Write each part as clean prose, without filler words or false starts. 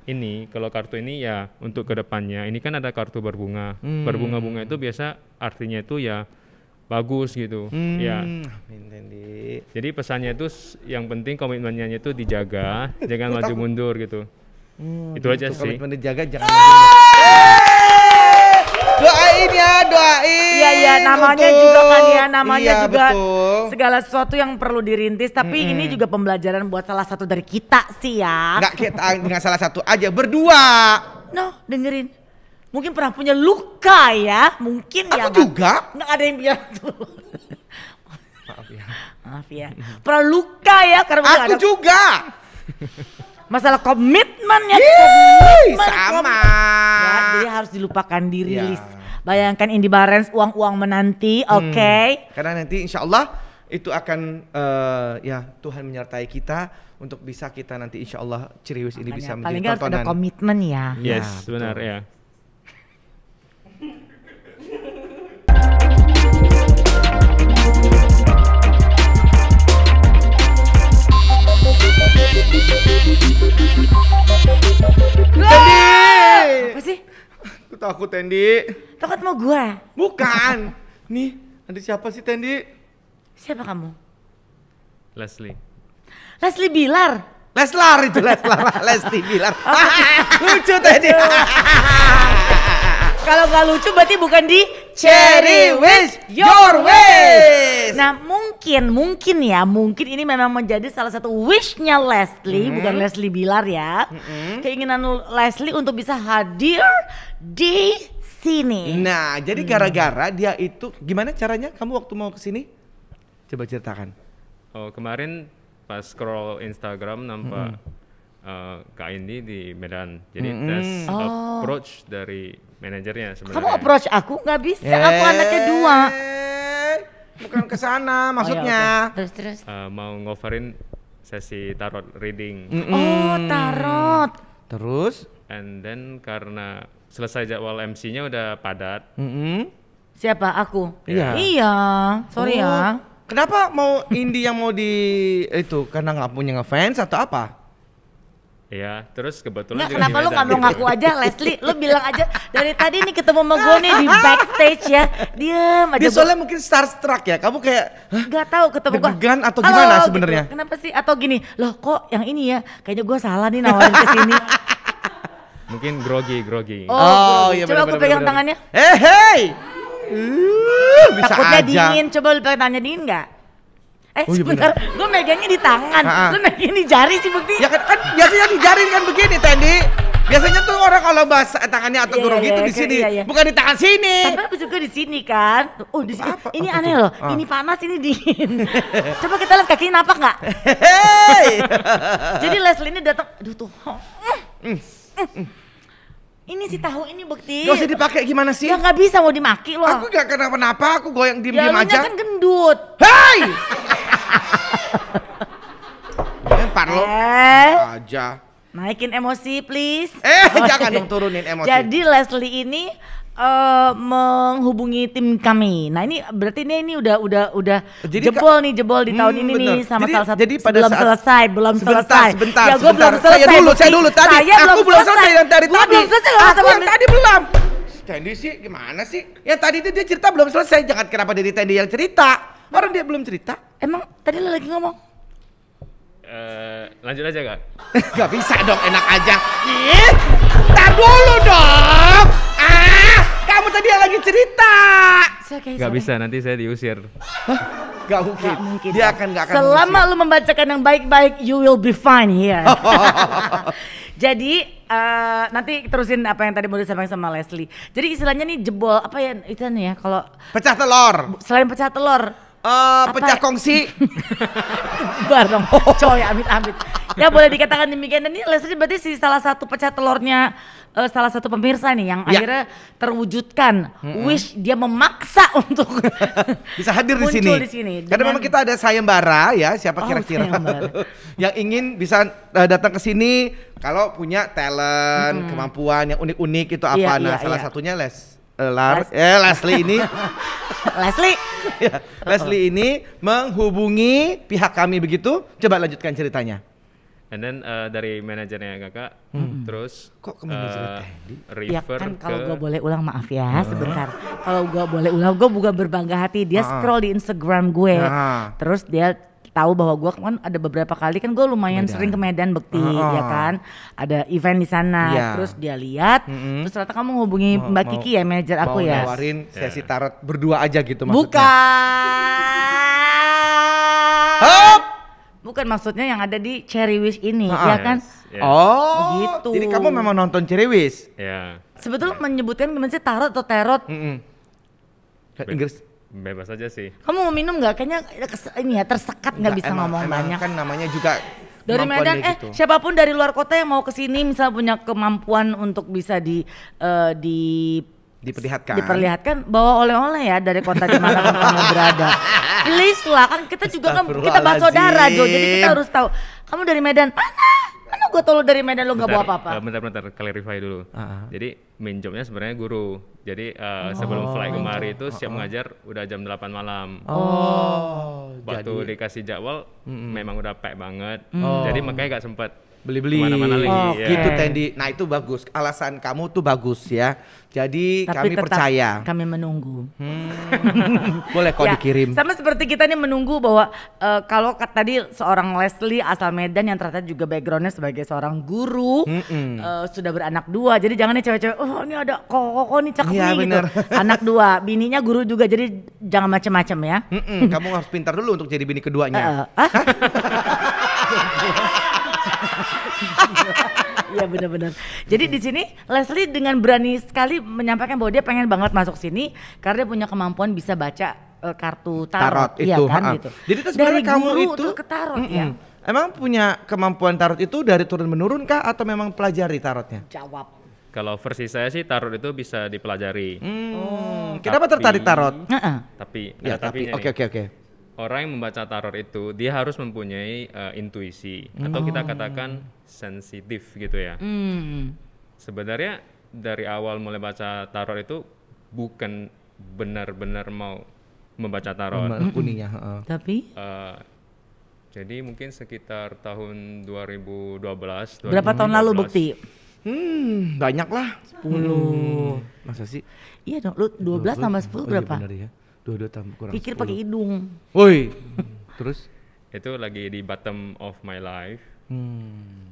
ini kalau kartu ini ya untuk kedepannya ini kan ada kartu berbunga. Berbunga-bunga itu biasa artinya itu ya bagus gitu. Ya. Amin, Tendi. Jadi pesannya itu yang penting komitmennya itu dijaga, jangan maju mundur gitu. Itu aja sih. Komitmen dijaga, jangan maju mundur. Doain ya, doain. Iya, namanya juga kan ya, namanya iya, juga betul. segala sesuatu yang perlu dirintis. Tapi ini juga pembelajaran buat salah satu dari kita sih ya. Nggak salah satu aja, berdua. No, dengerin. Mungkin pernah punya luka ya, mungkin ya. Aku juga. Nggak ada yang bilang tuh. Maaf ya. Maaf ya. Pernah luka ya karena mungkin Aku ada juga. masalah komitmen ya. Sama. Ya, jadi harus dilupakan, dirilis. Ya. Bayangkan Indy Barens uang-uang menanti, oke? Karena nanti insya Allah itu akan ya Tuhan menyertai kita untuk bisa kita nanti insya Allah Ciriwis ini bisa Paling menjadi nggak harus ada tontonan. komitmen ya. Yes, betul. benar ya. Tendi! Apa sih? Aku takut Tendi. Takut mau gue? Bukan. Nih, ada siapa sih Tendi? Siapa kamu? Leslie. Leslie Bilar. Leslar itu, Lesti Bilar. Lucu Tendi. Kalau nggak lucu berarti bukan di Ciriwis your ways. Nah mungkin ini memang menjadi salah satu wishnya Leslie, bukan Leslie Bilar ya. Keinginan Leslie untuk bisa hadir di sini. Nah, jadi gara-gara dia itu gimana caranya kamu waktu mau ke sini? Coba ceritakan. Oh, kemarin pas scroll Instagram nampak Kak Indi di Medan. Jadi tes approach dari manajernya sebenarnya. Kamu approach aku nggak bisa, aku anaknya 2. Bukan ke sana maksudnya. Oh, ya, terus. Mau ngoverin sesi tarot reading. Oh, tarot. Terus? And then karena selesai jadwal MC-nya udah padat. Siapa? Aku? Iya. Iya, sorry ya. Kenapa mau Indi yang mau di itu? Karena nggak punya ngefans atau apa? Ya, terus kebetulan Nggak, juga kenapa di lu Medan. nggak mau ngaku aja Leslie? Lu bilang aja dari tadi nih ketemu sama gue nih di backstage ya. Diem aja. Dia soalnya mungkin starstruck ya. Kamu kayak Gak tahu ketemu gue. deg-degan atau gimana Halo, sebenarnya? Gitu. Kenapa sih? Atau gini, loh kok yang ini ya? Kayaknya gue salah nih nawarin ke sini. Mungkin grogi. Oh, iya Coba aku pegang tangannya. Hey. Bisa Takutnya aja. dingin. Coba lu pegang tangannya dingin nggak? Oh, iya sebentar, gue megangnya di tangan, lu megangnya di jari sih bukti. Ya kan biasanya di jari kan begini Tendi. Biasanya tuh orang kalau bahas tangannya atau grogi itu di sini, bukan di tangan sini. Tapi aku juga di sini kan. Oh di sini. Ini aneh loh. Ini panas, ini dingin. Coba kita lihat kakinya napak nggak? Hey. Jadi Leslie ini datang. Aduh tuh. Ini si tahu ini bukti. Gak usah dipakai gimana sih? Ya nggak bisa mau dimaki loh. Aku gak kenapa-napa, aku goyang diem-diem ya, aja. Ya kan gendut. Hei! Lempar lo aja. Naikin emosi please. Jangan dong turunin emosi. Jadi Leslie ini menghubungi tim kami. Nah ini berarti ini udah Jadi, jebol di tahun ini bener. nih sama Jadi, salah satu. jadi pada belum saat, selesai. Sebentar. Ya gue belum selesai. Saya dulu tadi. Aku belum selesai yang dari Gua tadi. belum selesai. Aku yang tadi belum. Tendi sih gimana sih? Yang tadi itu dia cerita belum selesai. Jangan kenapa dari Tendi yang cerita. Orang dia belum cerita. Emang tadi lo lagi ngomong? Lanjut aja Kak. Gak bisa dong, enak aja. Ih, tar dulu dong. Kamu tadi yang lagi cerita. Gak bisa, nanti saya diusir. Gak mungkin. Dia akan gak akan. Selama lu membacakan yang baik-baik, you will be fine here. Jadi nanti terusin apa yang tadi mau disampaikan sama Leslie. Jadi istilahnya nih jebol apa ya itu nih ya kalau pecah telur. Selain pecah telur. Pecah kongsi. Bareng. Coy amit-amit. Ya boleh dikatakan demikian. Dan ini Leslie berarti si salah satu pecah telurnya salah satu pemirsa nih yang akhirnya terwujudkan wish dia memaksa untuk bisa hadir di muncul sini. di sini. Karena memang kita ada sayembara ya, siapa kira-kira yang ingin bisa datang ke sini kalau punya talent, kemampuan yang unik-unik itu apa? Salah satunya Leslie ini. Leslie ini menghubungi pihak kami begitu. Coba lanjutkan ceritanya. And then dari manajernya kakak, terus Kok ke manajernya Teddy? Ya refer kan kalau ke gue boleh ulang, maaf ya sebentar. Kalau gue boleh ulang, gue bukan berbangga hati. Dia scroll di Instagram gue, terus dia tahu bahwa gue kan ada beberapa kali kan gue lumayan sering ke Medan Bekti, ya kan. Ada event di sana, Iya. terus dia lihat, terus ternyata kamu hubungi Mbak Kiki ya, manajer aku Mau ya. nawarin sesi tarot berdua aja gitu maksudnya. Bukan. Bukan, maksudnya yang ada di Cherry Wish ini, ya kan? Yes, Oh, Gitu. jadi kamu memang nonton Ceriwis? ya Sebetulnya menyebutkan gimana sih, tarot atau terot? Inggris? bebas aja sih. Kamu mau minum nggak? Kayaknya ini ya tersekat nggak bisa ngomong banyak. Kan namanya juga Dari kemampuan Medan, dia gitu. siapapun dari luar kota yang mau ke sini misalnya punya kemampuan untuk bisa diperlihatkan, bawa oleh-oleh ya dari kota di mana kamu berada. Please lah, kan kita juga kan kita bersaudara Jo, jadi kita harus tahu. Kamu dari Medan, mana gue tahu lu dari Medan lu nggak bawa apa-apa. Bentar, clarify dulu. Jadi main jobnya sebenarnya guru. Jadi sebelum flight kemari itu siap mengajar udah jam 8 malam. Waktu dikasih jadwal memang udah pack banget. Jadi makanya gak sempet beli-beli. Kemana-mana lagi. Oke. Gitu Tendi. Nah itu bagus. Alasan kamu tuh bagus ya. Jadi Tapi kami tetap percaya. kami menunggu. Boleh kok Ya, dikirim. sama seperti kita nih menunggu bahwa kalau tadi seorang Leslie asal Medan yang ternyata juga backgroundnya sebagai seorang guru, sudah beranak 2. Jadi jangan nih cewek-cewek, oh ini ada koko nih cakep Iya, nih gitu. bener. Anak 2, bininya guru juga, jadi jangan macem-macem ya. Kamu harus pintar dulu untuk jadi bini keduanya. Iya benar-benar. Jadi di sini Leslie dengan berani sekali menyampaikan bahwa dia pengen banget masuk sini karena dia punya kemampuan bisa baca kartu tarot, itu. iya kan gitu. Jadi itu dari sebenarnya kamu guru itu tuh ke tarot ya. Emang punya kemampuan tarot itu dari turun menurun kah atau memang pelajari tarotnya? Jawab. Kalau versi saya sih tarot itu bisa dipelajari. Kenapa tertarik tarot? Tapi Ya, ada tapi tapinya nih. oke. Orang yang membaca tarot itu dia harus mempunyai intuisi atau kita katakan sensitif gitu ya. Sebenarnya dari awal mulai baca tarot itu bukan benar-benar mau membaca tarot. Kuninya. Tapi Jadi mungkin sekitar tahun 2012. berapa tahun lalu Bekti? Banyak lah. 10. Masa sih? Iya dong, lu 12 tambah 10 berapa? Bener ya. 22 tambah kurang. Pikir pakai hidung. Woi. Terus? Itu lagi di bottom of my life.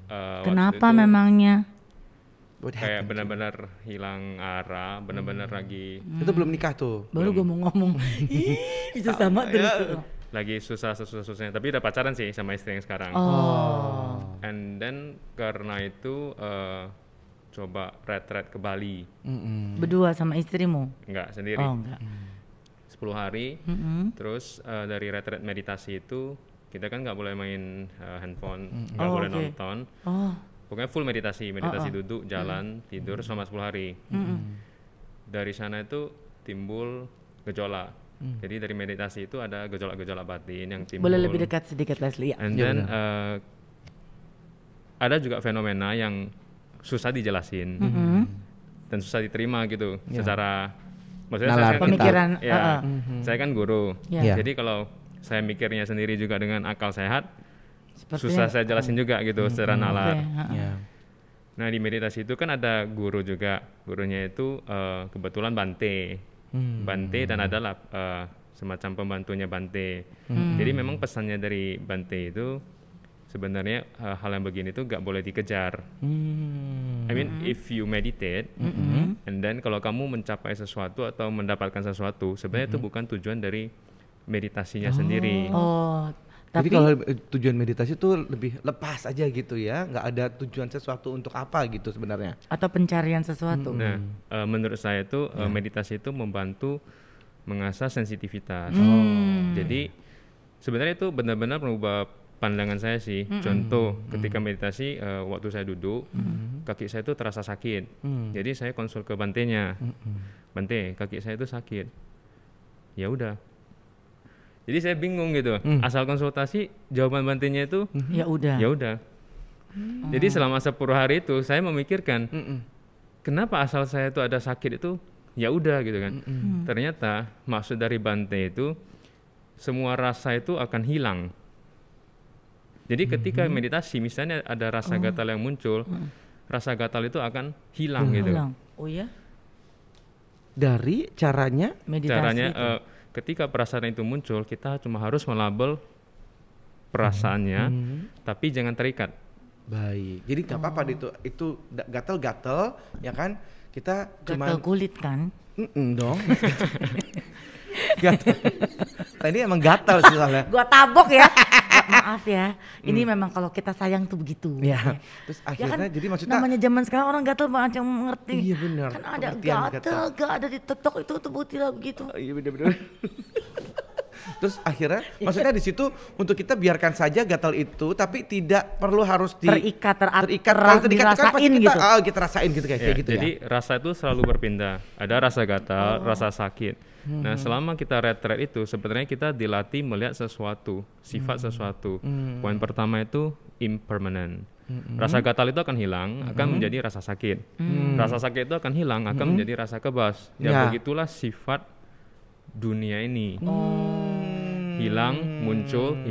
Waktu Kenapa itu memangnya? kayak benar-benar hilang arah, benar-benar lagi Itu belum nikah tuh. Baru gue mau ngomong. Ih, bisa sama terus. lagi susah-susahnya, tapi udah pacaran sih sama istri yang sekarang. And then karena itu coba retret ke Bali. Berdua sama istrimu? Enggak, sendiri. Oh enggak. 10 hari. Terus dari retret meditasi itu kita kan nggak boleh main handphone, nggak boleh nonton. Pokoknya full meditasi duduk, jalan, tidur selama 10 hari. Dari sana itu timbul gejolak. Jadi dari meditasi itu ada gejolak-gejolak batin yang timbul. Boleh lebih dekat sedikit Leslie ya? And then ada juga fenomena yang susah dijelasin dan susah diterima gitu secara maksudnya saya kan pemikiran. saya kan guru. Yeah. Jadi kalau saya mikirnya sendiri juga dengan akal sehat, Sepertinya, susah saya jelasin juga gitu secara nalar. Ya. Nah di meditasi itu kan ada guru juga, gurunya itu kebetulan Bante, dan adalah semacam pembantunya Bante. Jadi memang pesannya dari Bante itu sebenarnya hal yang begini tuh gak boleh dikejar. I mean if you meditate, and then kalau kamu mencapai sesuatu atau mendapatkan sesuatu, sebenarnya itu bukan tujuan dari meditasinya sendiri. Jadi kalau tujuan meditasi itu lebih lepas aja gitu ya, nggak ada tujuan sesuatu untuk apa gitu sebenarnya. Atau pencarian sesuatu. Nah, menurut saya itu meditasi itu membantu mengasah sensitivitas. Jadi sebenarnya itu benar-benar mengubah pandangan saya sih. Contoh, ketika meditasi waktu saya duduk, kaki saya itu terasa sakit. Jadi saya konsul ke Bantenya. Bante, kaki saya itu sakit. Ya udah. Jadi saya bingung gitu. Asal konsultasi, jawaban Bantenya itu Ya udah. ya udah. Jadi selama 10 hari itu saya memikirkan kenapa asal saya itu ada sakit itu ya udah gitu kan. Ternyata maksud dari Bante itu semua rasa itu akan hilang. Jadi ketika meditasi misalnya ada rasa gatal yang muncul, rasa gatal itu akan hilang gitu. Oh ya? Dari caranya? Meditasi Caranya itu. ketika perasaan itu muncul, kita cuma harus melabel perasaannya, tapi jangan terikat. Baik. Jadi nggak apa-apa itu gatal-gatal, ya kan? Kita Gatal kulit kan? dong. Gatal. Tadi emang gatal sih soalnya. Gua tabok ya. Maaf ya. Ini memang kalau kita sayang tuh begitu. Ya. Terus Ya akhirnya kan, jadi maksudnya namanya zaman sekarang orang gatal banget yang mengerti. Iya benar. Kan ada Pengertian gatal, gak ada di TikTok itu tuh bukti lah begitu. Iya benar-benar. Terus akhirnya maksudnya di situ untuk kita biarkan saja gatal itu tapi tidak perlu harus Terikat, Kalau terikat kan pasti dirasain kita, gitu. kita rasain gitu kayak gitu Jadi ya. rasa itu selalu berpindah. Ada rasa gatal, rasa sakit. Nah, selama kita retret itu sebenarnya kita dilatih melihat sesuatu, sifat sesuatu. Poin pertama itu impermanent. Rasa gatal itu akan hilang, akan menjadi rasa sakit. Rasa sakit itu akan hilang, akan menjadi rasa kebas. Ya, begitulah sifat dunia ini. Hilang, muncul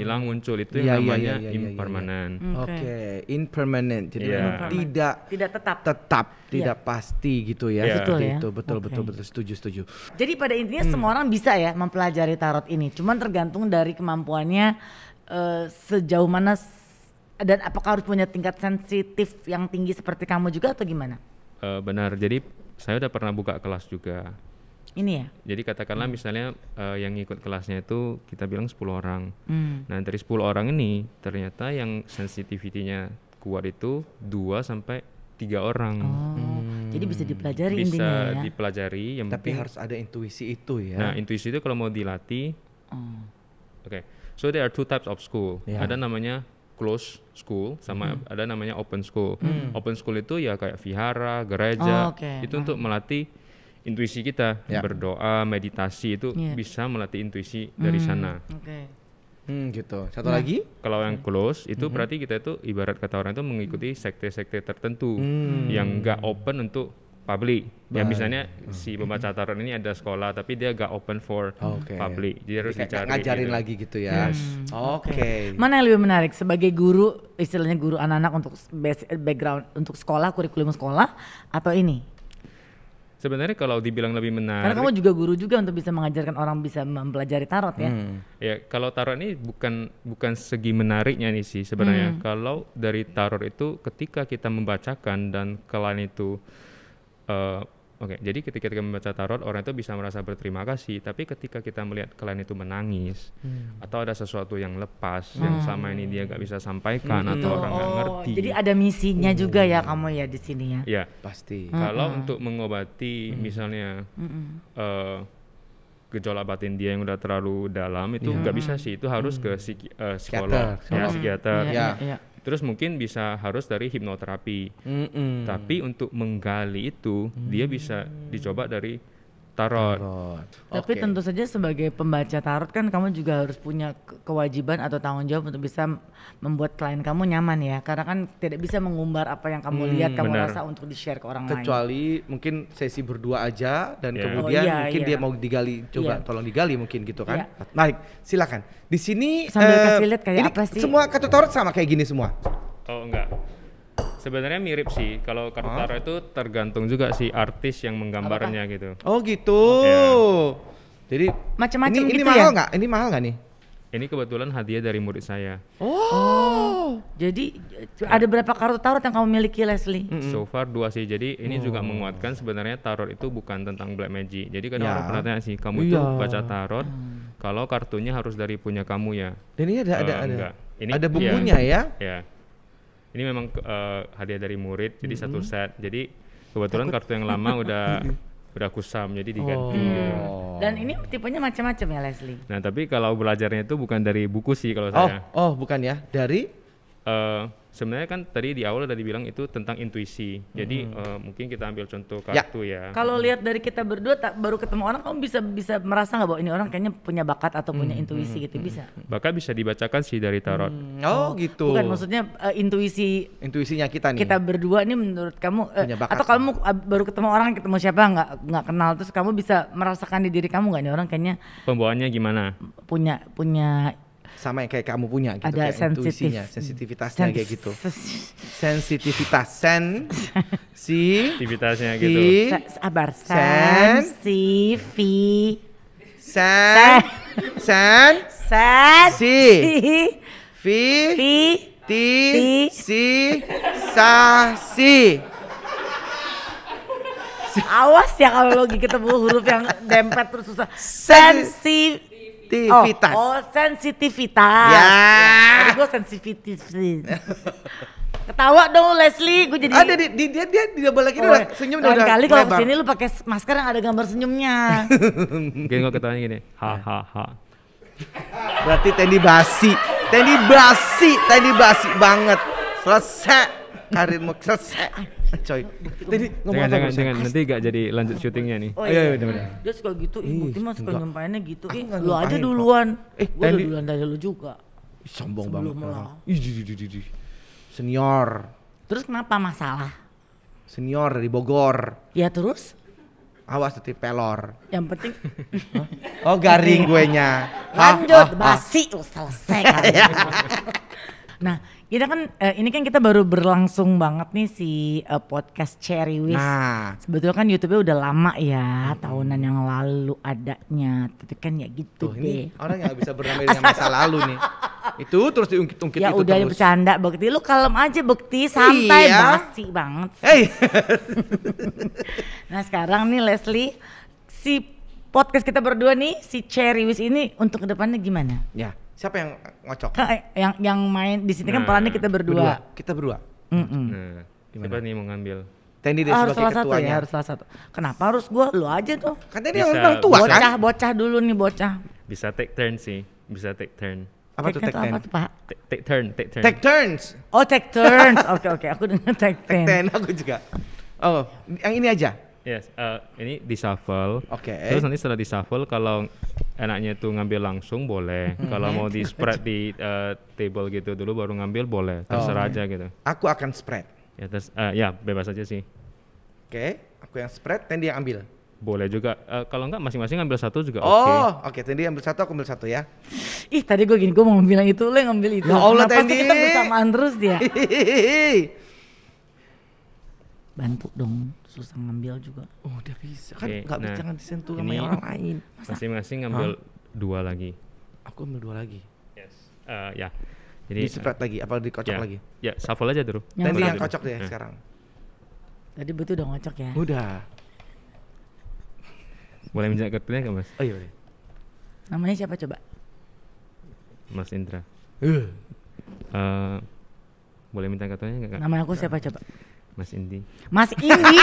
itu yang namanya impermanent. Oke, impermanent. Jadi Iya. tidak tetap. tidak pasti gitu ya. Iya. Betul Seperti ya. itu. Betul, Oke. betul. Setuju. Jadi pada intinya semua orang bisa ya mempelajari tarot ini. Cuman tergantung dari kemampuannya sejauh mana dan apakah harus punya tingkat sensitif yang tinggi seperti kamu juga atau gimana? Benar. Jadi saya udah pernah buka kelas juga. Ini ya? Jadi katakanlah misalnya yang ikut kelasnya itu kita bilang 10 orang. Nah, dari 10 orang ini ternyata yang sensitivitinya kuat itu 2 sampai 3 orang. Jadi bisa dipelajari Bisa intinya ya. dipelajari, yang Tapi penting. harus ada intuisi itu ya. Nah, intuisi itu kalau mau dilatih. Oke. So there are two types of school. Ya. Ada namanya closed school sama ada namanya open school. Open school itu ya kayak vihara, gereja. Oke. Itu untuk melatih intuisi kita, Ya. berdoa, meditasi itu Iya. bisa melatih intuisi dari sana. Oke. Gitu. Satu lagi? Kalau yang close itu berarti kita itu ibarat kata orang itu mengikuti sekte-sekte tertentu yang nggak open untuk public. Ya misalnya si pembaca tarot ini ada sekolah tapi dia nggak open for Oke. public. Jadi harus Kayak dicari. ngajarin gitu. lagi gitu ya. Oke. Mana yang lebih menarik sebagai guru, istilahnya guru anak-anak untuk background untuk sekolah, kurikulum sekolah atau ini? Sebenarnya kalau dibilang lebih Karena menarik, kamu juga guru juga untuk bisa mengajarkan orang bisa mempelajari tarot ya. ya kalau tarot ini bukan segi menariknya nih sih sebenarnya. Kalau dari tarot itu ketika kita membacakan dan klien itu oke, jadi ketika kita membaca tarot orang itu bisa merasa berterima kasih, tapi ketika kita melihat klien itu menangis atau ada sesuatu yang lepas yang selama ini dia nggak bisa sampaikan atau orang nggak ngerti. Jadi ada misinya juga ya kamu ya di sini ya. Ya, Pasti. kalau untuk mengobati misalnya gejolak batin dia yang udah terlalu dalam itu nggak bisa sih, itu harus ke psikolog, ya psikiater. Iya, Ya. iya. Terus mungkin bisa harus dari hipnoterapi. Tapi untuk menggali itu dia bisa dicoba dari tarot. Tapi tentu saja sebagai pembaca tarot kan kamu juga harus punya kewajiban atau tanggung jawab untuk bisa membuat klien kamu nyaman ya. Karena kan tidak bisa mengumbar apa yang kamu lihat, kamu benar. rasa untuk di-share ke orang lain. Kecuali mungkin sesi berdua aja dan Ya. kemudian Oh, iya, mungkin iya. dia mau digali, coba Iya. tolong digali mungkin gitu kan. Iya. Baik, silakan. Di sini Sambil kasih lihat kayak ini apa sih? semua kartu tarot sama kayak gini semua. Oh enggak. Sebenarnya mirip sih. Kalau kartu tarot itu tergantung juga si artis yang menggambarnya gitu. Oh gitu. Iya. Jadi Macam-macam ini gitu mahal ya? nggak? Ini mahal nggak nih? Ini kebetulan hadiah dari murid saya. Jadi ada berapa kartu tarot yang kamu miliki Leslie? So far 2 sih. Jadi ini juga menguatkan sebenarnya tarot itu bukan tentang black magic. Jadi kadang Ya. orang pernah tanya sih, kamu itu baca tarot kalau kartunya harus dari punya kamu ya? Dan ini ada Enggak. Ini ada bukunya ya? Ya. Ini memang hadiah dari murid, jadi satu set. Jadi kebetulan kartu yang lama udah kusam, jadi diganti. gitu. Dan ini tipenya macam-macam ya Leslie. Nah tapi kalau belajarnya itu bukan dari buku sih kalau saya. Oh, bukan ya. Dari Sebenarnya kan tadi di awal udah dibilang itu tentang intuisi. Jadi mungkin kita ambil contoh Ya. kartu ya. Kalau lihat dari kita berdua baru ketemu orang kamu bisa merasa nggak bahwa ini orang kayaknya punya bakat atau punya intuisi gitu bisa? Bahkan bisa dibacakan sih dari tarot. Oh, gitu. Bukan maksudnya intuisi Intuisinya kita nih. kita berdua nih menurut kamu Punya bakat. atau kamu baru ketemu orang ketemu siapa nggak kenal terus kamu bisa merasakan di diri kamu nggak nih orang kayaknya Pembawaannya gimana? punya Sama yang kayak kamu punya gitu, Ada kayak intuisinya, sensitivitasnya kayak gitu. Sensitivitas, Aktivitasnya gitu. Sabar, Sen. Awas ya kalau lagi ketemu huruf yang dempet terus susah. Sensitivitas. Sensitivitas. Ya. Tadi gue sensitivitas. Ketawa dong Leslie, gue jadi. Ada dia balik udah senyum udah. Lain kali kalau lebar. kesini lu pakai masker yang ada gambar senyumnya. Mungkin kok ketawanya gini, ha. Berarti Tendi basi banget. Selesai karirmu, selesai. Coy. Tendi ngomong apa? Jangan nanti gak jadi lanjut syutingnya nih. Oh iya, iya, bener-bener. Dia suka gitu, Bukti mah suka enggak. nyumpainnya gitu. Enggak Lu aja nyumpain, duluan. Kok. Gua udah Tendi- duluan dari lu juga. Sombong Sebelum banget. lah. Ih, senior. Terus kenapa masalah? Senior dari Bogor. Ya terus? Awas nanti pelor. Yang penting Oh garing gue nya. lanjut basi lu selesai kan. Nah, kita kan ini kan kita baru berlangsung banget nih si podcast Cherry Wish. Nah, Sebetulnya kan YouTube-nya udah lama ya, tahunan yang lalu adanya. Tapi kan ya gitu tuh deh. ini orang yang bisa bernamai dengan masa lalu nih. Itu terus diungkit-ungkit Ya itu udah terus. bercanda Bekti, lu kalem aja Bekti, santai Iya. basi banget. Hey. Nah sekarang nih Leslie, si podcast kita berdua nih, si Cherry Wish ini untuk kedepannya gimana? Ya, siapa yang ngocok? Yang main di sini kan Nah, perannya kita berdua. Kita berdua. Mm-mm. Nah, siapa nih mau ngambil? Tendi dia Harus sebagai salah satu ya, ketuanya. harus salah satu. Kenapa harus gua? Lu aja tuh. Kan dia Bisa. orang tua kan? Bocah dulu nih bocah. Bisa take turn sih, bisa take turn. Apa tuh take Apa ten? tuh Pak? Take turn. Take turns. Oh take turns. Oke, aku dengar take turn. Ten aku juga. Oh, yang ini aja. Yes, ini di shuffle. Oke. Terus nanti setelah di shuffle kalau enaknya itu ngambil langsung boleh. Kalau mau di spread di table gitu dulu baru ngambil boleh. Terserah aja gitu. Aku akan spread. Ya terus ya bebas aja sih. Oke, aku yang spread, Tendi yang ambil. Boleh juga. Kalau enggak masing-masing ngambil satu juga oke. Oh, oke. Tendi ambil satu, aku ambil satu ya. Ih tadi gue gini, gue mau bilang itu, lo yang ngambil itu. Ya Allah, Kenapa sih Tendi. kita bersamaan terus dia? Hihihi. Bantu dong, susah ngambil juga. Oh, udah bisa. Kan Oke, nggak nah, jangan disentuh sama ini- yang orang lain. Masing-masing ngambil dua lagi. Aku ambil dua lagi. Yes. Ya. Jadi Di spread lagi, apa dikocok ya, lagi? Ya, shuffle aja dulu. Yang Tendi satu. yang kocok deh Nah. sekarang. Tadi betul udah ngocok ya. Udah. Boleh minta kartunya enggak, Mas? Oh iya boleh. Namanya siapa coba? Mas Indra. Boleh minta kartunya enggak, Kak? Nama aku siapa coba? Mas Indi. Mas Indi.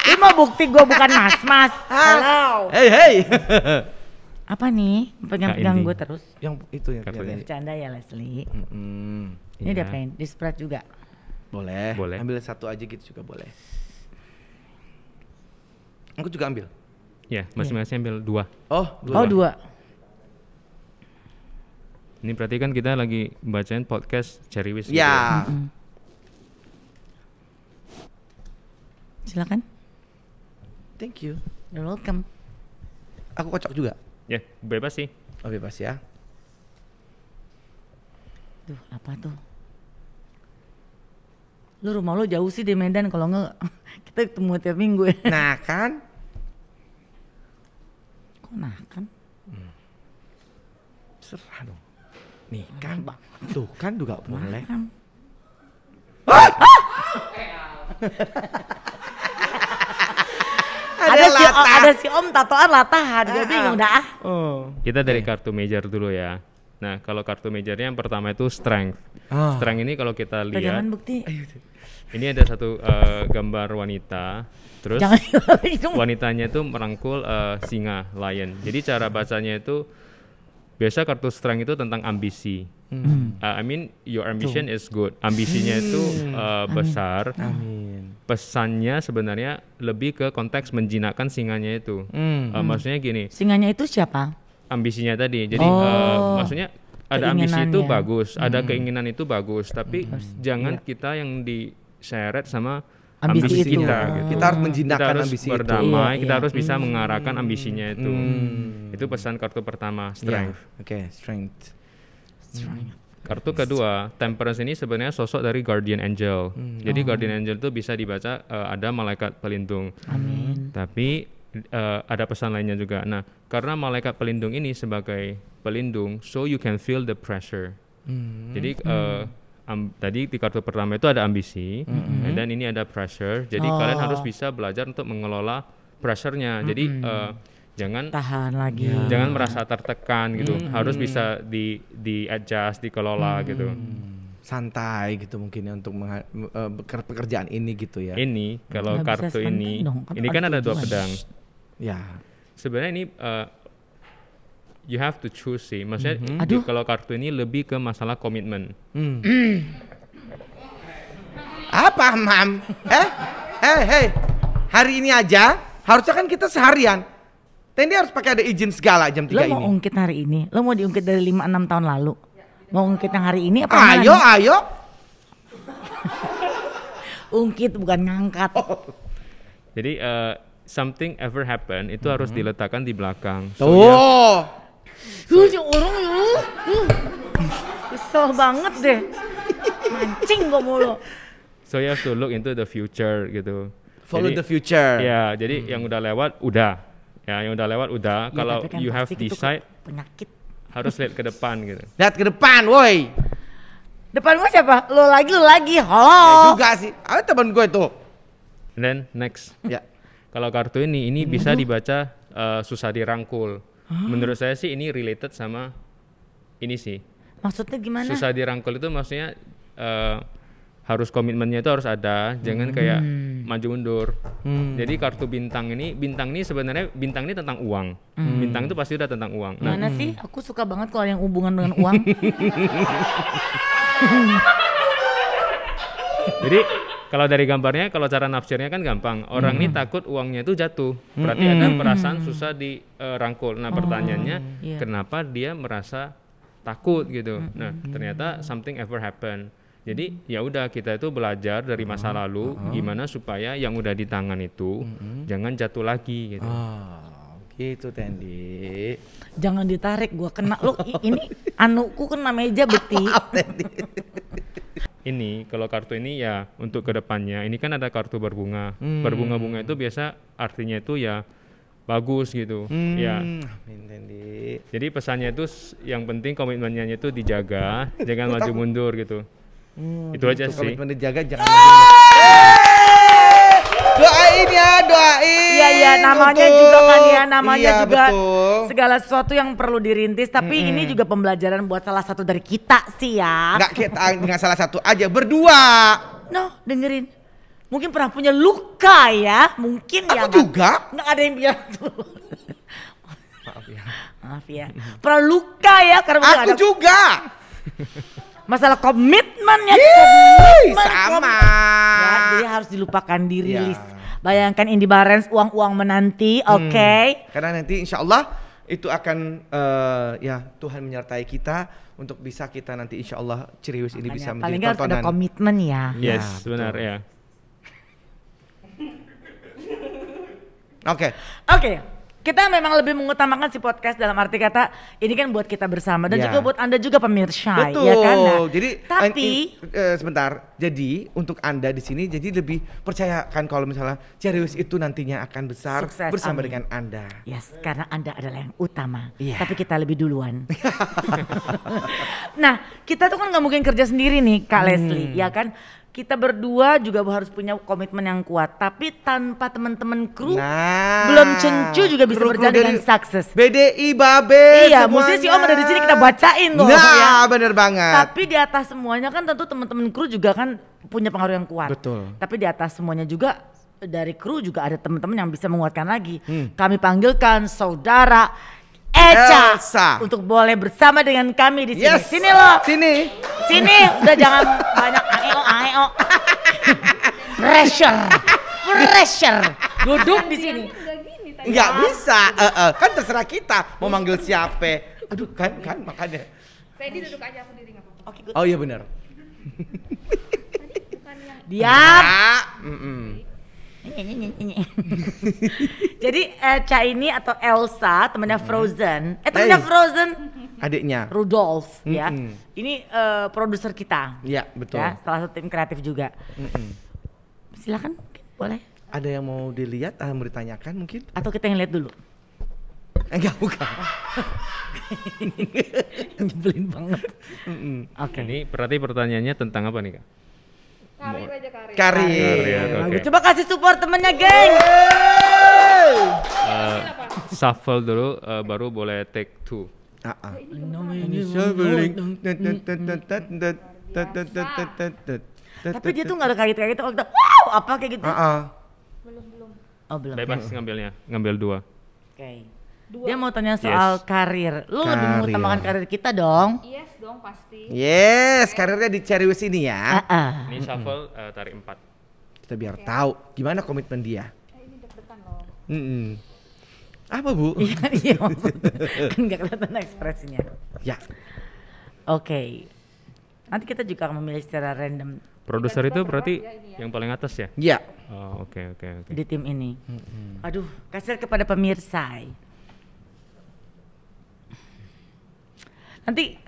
Ini mau bukti gue bukan mas. Halo. Hey. Apa nih? Pegang-pegang Indi. gue terus. Yang itu ya. Kartunya. Bercanda ya Leslie. Ini Iya. diapain? Di spread juga. Boleh. Boleh. Ambil satu aja gitu juga boleh. Aku juga ambil. Ya, masing-masing ambil dua. Oh, Oh dua. Ini berarti kan kita lagi bacain podcast Cherry Wish. Ya. Silakan. Thank you. You're welcome. Aku kocok juga. Ya, bebas sih. Oh bebas ya. Duh, apa tuh? Lu rumah lu jauh sih di Medan, kalau enggak kita ketemu tiap minggu ya. Nah kan. Kok nah kan? Serah dong. Nih kan. Tuh kan juga boleh. Kan. Ada si Om tatoan latahan, dia bingung dah. Oh. Kita dari kartu major dulu ya. Nah, kalau kartu majornya yang pertama itu strength. Ah. Strength ini kalau kita lihat, Pegangan bukti. ini ada satu gambar wanita. Terus Jangan itu. wanitanya itu merangkul singa, lion. Jadi cara bacanya itu biasa kartu strength itu tentang ambisi. I mean your ambition is good. Ambisinya itu besar. Amin. Pesannya sebenarnya lebih ke konteks menjinakkan singanya itu. Maksudnya gini, Singanya itu siapa? ambisinya tadi. Jadi Oh. maksudnya ada ambisi itu Keinginannya. bagus, ada keinginan itu bagus, tapi jangan kita yang diseret sama ambisi itu. kita gitu. Kita harus menjinakkan kita harus ambisi berdamai, itu. kita Iya. harus bisa mengarahkan ambisinya itu. Itu pesan kartu pertama, strength. Oke, strength. Kartu kedua, temperance ini sebenarnya sosok dari guardian angel. Jadi guardian angel itu bisa dibaca ada malaikat pelindung. Amin. Tapi ada pesan lainnya juga. Nah, karena malaikat pelindung ini sebagai pelindung, so you can feel the pressure. Jadi tadi di kartu pertama itu ada ambisi, dan ini ada pressure. Jadi kalian harus bisa belajar untuk mengelola pressure-nya. Jadi jangan Tahan lagi. jangan merasa tertekan gitu. Harus bisa di adjust, dikelola gitu. Santai gitu mungkin ya untuk pekerjaan ini gitu ya. Ini kalau Nggak bisa kartu santai ini, dong, kan ini kan ada 2 tujuan. pedang. Ya. Sebenarnya ini you have to choose sih. Maksudnya kalau kartu ini lebih ke masalah komitmen. Apa, Mam? Hei. Hari ini aja, harusnya kan kita seharian. Tendi harus pakai ada izin segala jam 3 Lo ini. mau ungkit hari ini? Lo mau diungkit dari 5-6 tahun lalu? Mau ungkit yang hari ini apa Ayo. Ungkit bukan ngangkat. Jadi something ever happen itu harus diletakkan di belakang. So, Tuh. Orang kesel banget deh. Mancing gue mulu. so you have to look into the future gitu. Follow Jadi, the future. Ya, jadi yang udah lewat udah. Ya, yang udah lewat udah. Ya, Kalau tapi kan you have plastik itu decide penyakit. harus lihat ke depan gitu. Lihat ke depan, woi. Depan gue siapa? Lo lagi. Ya Halo. juga sih. Ada teman gue tuh. And then next. Ya. Kalau kartu ini bisa dibaca susah dirangkul. Menurut saya sih ini related sama ini sih. Maksudnya gimana? Susah dirangkul itu maksudnya harus komitmennya itu harus ada, jangan kayak maju mundur. Jadi kartu bintang ini sebenarnya bintang ini tentang uang. Bintang itu pasti udah tentang uang. Nah, Mana sih? Aku suka banget kalau yang hubungan dengan uang. jadi kalau dari gambarnya, kalau cara nafsirnya kan gampang. Orang ini takut uangnya itu jatuh. Berarti ada perasaan susah dirangkul. Nah, pertanyaannya iya. kenapa dia merasa takut gitu. Nah, ternyata something ever happen. Jadi ya udah kita itu belajar dari masa lalu gimana supaya yang udah di tangan itu jangan jatuh lagi gitu. Gitu Tendi. Jangan ditarik, gua kena. Lo ini anuku kena meja beti. Ini kalau kartu ini ya untuk kedepannya. Ini kan ada kartu berbunga. Berbunga-bunga itu biasa artinya itu ya bagus gitu. Ya. Amin Tendi. Jadi pesannya itu yang penting komitmennya itu dijaga, jangan maju mundur gitu. Itu aja sih. Komitmen dijaga jangan doain ya, doain. Iya, namanya juga kan ya, namanya Iya, juga betul. segala sesuatu yang perlu dirintis. Tapi ini juga pembelajaran buat salah satu dari kita sih ya. Nggak salah satu aja, berdua. No, dengerin. Mungkin pernah punya luka ya, mungkin ya. Aku juga. Nggak ada yang bilang tuh. Maaf ya. Maaf ya. Pernah luka ya karena mungkin Aku ada juga. masalah komitmen ya. Yeay, sama. Ya, jadi harus dilupakan, dirilis. Ya. Bayangkan Indy Barens uang-uang menanti, oke? Karena nanti insya Allah itu akan ya Tuhan menyertai kita untuk bisa kita nanti insya Allah Ciriwis ini bisa Paling menjadi nggak harus ada tontonan. komitmen ya. Yes, betul. benar ya. Oke. Oke, kita memang lebih mengutamakan si podcast dalam arti kata ini kan buat kita bersama dan Ya. juga buat Anda juga pemirsa, Betul. ya kan? Nah, Jadi tapi sebentar. Jadi untuk Anda di sini jadi lebih percayakan kalau misalnya Ciriwis itu nantinya akan besar Sukses, bersama amin. dengan Anda. yes, karena Anda adalah yang utama, Iya. tapi kita lebih duluan. Nah, kita tuh kan nggak mungkin kerja sendiri nih, Kak Leslie, ya kan? Kita berdua juga harus punya komitmen yang kuat, tapi tanpa teman-teman kru Nah, belum tentu juga bisa kru-kru berjalan dengan dari sukses. BDI Babe. Iya, mesti si Om ada di sini kita bacain loh. Nah, ya. bener banget. Tapi di atas semuanya kan tentu teman-teman kru juga kan punya pengaruh yang kuat. Betul. Tapi di atas semuanya juga dari kru juga ada teman-teman yang bisa menguatkan lagi. Kami panggilkan saudara Echa Elsa. untuk boleh bersama dengan kami di sini. Yes. Sini loh. Sini. Sini, udah jangan banyak aeo. Pressure. Duduk di sini. Nggak bisa. Kan terserah kita mau manggil siapa. Aduh, kan makanya. Fedi duduk aja, aku diri nggak apa-apa. Oke, good. Oh iya benar. Diam. Ah, Jadi Cha ini atau Elsa temannya Frozen, temannya Frozen, Adiknya. Rudolph ya. Ini produser kita. Iya, betul. Ya, salah satu tim kreatif juga. Silakan, boleh. Ada yang mau dilihat, mau ditanyakan mungkin? Atau kita yang lihat dulu. Enggak, bukan. Nyebelin banget. Oke. Ini berarti pertanyaannya tentang apa nih, Kak? Karir aja karir. Karir. Oke. Coba kasih support temennya, geng. Shuffle dulu, baru boleh take 2. Tapi dia tuh nggak ada kaget-kaget kalau kita wow apa kayak gitu. Belum. Oh belum. Bebas ngambilnya, ngambil 2. Oke. Dia mau tanya soal karir. Lu lebih mengutamakan karir kita dong. Yes dong pasti. Yes, karirnya di Ceriwis ini ya. Ini shuffle tarik 4. Kita biar tahu gimana komitmen dia. Ini deg-degan loh. Apa Bu? Iya maksudnya. Kan nggak kelihatan ekspresinya. Ya. Oke. Nanti kita juga akan memilih secara random Produser itu berarti yang paling atas ya? Ya. Oh, oke. di tim ini. Aduh, kasih kepada pemirsa. Nanti